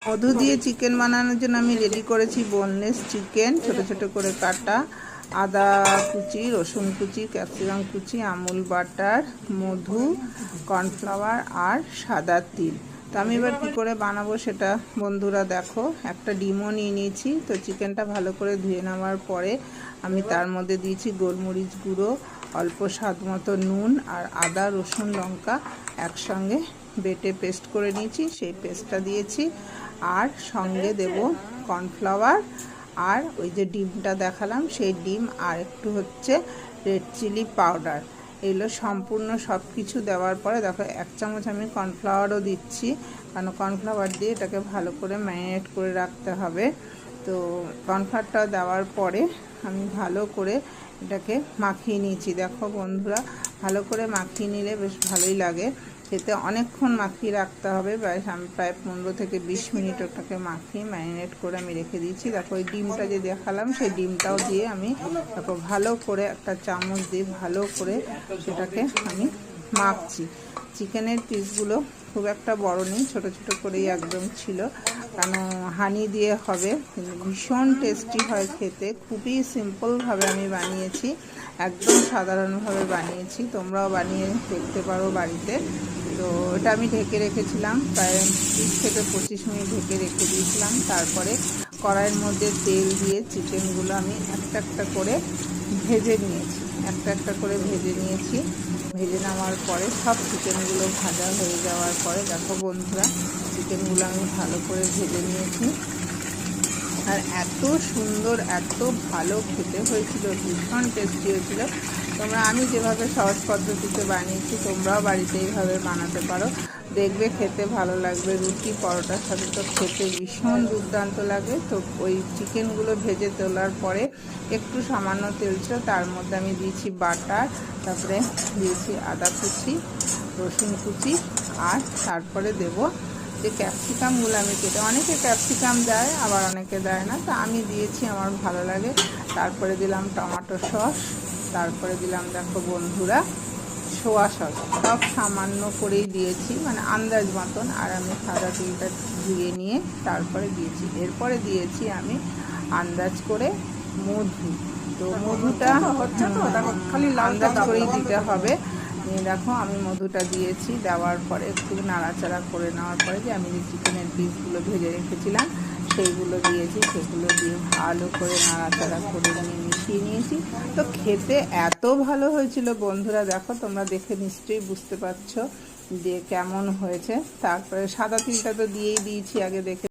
মধু দিয়ে চিকেন বানানোর জন্য আমি রেডি করেছি বোনলেস চিকেন, ছোট ছোট করে কাটা, আদা কুচি, রসুন কুচি, ক্যাপসিকাম কুচি, আমুল বাটার, মধু, কর্নফ্লাওয়ার আর সাদা তিল। তো আমি এবার কী করে বানাবো সেটা বন্ধুরা দেখো। একটা ডিমও নিয়ে নিয়েছি। তো চিকেনটা ভালো করে ধুয়ে নেওয়ার পরে আমি তার মধ্যে দিয়েছি গোলমরিচ গুঁড়ো, অল্প স্বাদ মতো নুন আর আদা রসুন লঙ্কা একসঙ্গে বেটে পেস্ট করে নিয়েছি, সেই পেস্টটা দিয়েছি। আর সঙ্গে দেব কর্নফ্লাওয়ার আর ওই যে ডিমটা দেখালাম সেই ডিম, আর একটু হচ্ছে রেড চিলি পাউডার। এগুলো সম্পূর্ণ সব কিছু দেওয়ার পরে দেখো 1 চামচ আমি কর্নফ্লাওয়ারও দিচ্ছি, কারণ কর্নফ্লাওয়ার দিয়ে এটাকে ভালো করে ম্যারিনেট করে রাখতে হবে। তো কর্নফ্লাওয়ারটা দেওয়ার পরে আমি ভালো করে এটাকে মাখিয়ে নিয়েছি। দেখো বন্ধুরা, ভালো করে মাখিয়ে নিলে বেশ ভালোই লাগে খেতে। অনেকক্ষণ মাখিয়ে রাখতে হবে, আমি প্রায় 15 থেকে 20 মিনিট ওটাকে মাখিয়ে ম্যারিনেট করে আমি রেখে দিয়েছি। দেখো ওই ডিমটা যে দেখালাম সেই ডিমটাও দিয়ে আমি দেখো ভালো করে একটা চামচ দিয়ে ভালো করে সেটাকে আমি মাখছি। চিকেনের পিসগুলো খুব একটা বড় নেই, ছোট ছোট করেই একদম ছিল, কারণ হানি দিয়ে হবে, কিন্তু ভীষণ টেস্টি হয় খেতে। খুবই সিম্পলভাবে আমি বানিয়েছি, একদম সাধারণভাবে বানিয়েছি, তোমরাও বানিয়ে দেখতে পারো বাড়িতে। তো এটা আমি ঢেকে রেখেছিলাম প্রায় 20 থেকে 25 মিনিট ঢেকে রেখে দিয়েছিলাম। তারপরে কড়াইয়ের মধ্যে তেল দিয়ে চিকেনগুলো আমি একটা একটা করে ভেজে নিয়েছি, একটা একটা করে ভেজে নিয়েছি। ভেজে নেওয়ার পরে সব চিকেনগুলো ভাজা হয়ে যাওয়ার পরে দেখো বন্ধুরা, চিকেনগুলো আমি ভালো করে ভেজে নিয়েছি। আর এত সুন্দর, এত ভালো খেতে হয়েছিল, ভীষণ টেস্টি হয়েছিল। আমি যেভাবে সহজ পদ্ধতিতে বানিয়েছি তোমরাও বাড়িতে এইভাবে বানাতে পারো, দেখবে খেতে ভালো লাগবে। রুটি পরোটার সাথে তো খেতে ভীষণ দুর্দান্ত লাগে। তো ওই চিকেনগুলো ভেজে তোলার পরে একটু সামান্য তেল ছিল, তার মধ্যে আমি দিয়েছি বাটার, তারপরে দিয়েছি আদা কুচি, রসুন কুচি, আর তারপরে দেব যে ক্যাপসিকামগুলো আমি কেটে, অনেকে ক্যাপসিকাম দেয় আবার অনেকে দেয় না, তো আমি দিয়েছি, আমার ভালো লাগে। তারপরে দিলাম টমেটো সস, তারপরে দিলাম দেখো বন্ধুরা সোয়া সস, সব সামান্য করেই দিয়েছি, মানে আন্দাজ মতন। আর আমি সাদা তিলটা ধুয়ে নিয়ে তারপরে দিয়েছি। এরপরে দিয়েছি আমি আন্দাজ করে মধু। তো মধুটা খালি আন্দাজ করেই দিতে হবে। দেখো আমি মধুটা দিয়েছি, দেওয়ার পরে একটু নাড়াচাড়া করে নেওয়ার পরে যে আমি যে চিকেনের পিসগুলো ভেজে রেখেছিলাম সেইগুলো দিয়েছি, সেগুলো দিয়ে ভালো করে নাড়াচাড়া করে নিয়ে মিশিয়ে নিয়েছি। তো খেতে এত ভালো হয়েছিল বন্ধুরা, দেখো তোমরা দেখে নিশ্চয়ই বুঝতে পারছো যে কেমন হয়েছে। তারপরে সাদা তিলটা তো দিয়েই দিয়েছি আগে, দেখে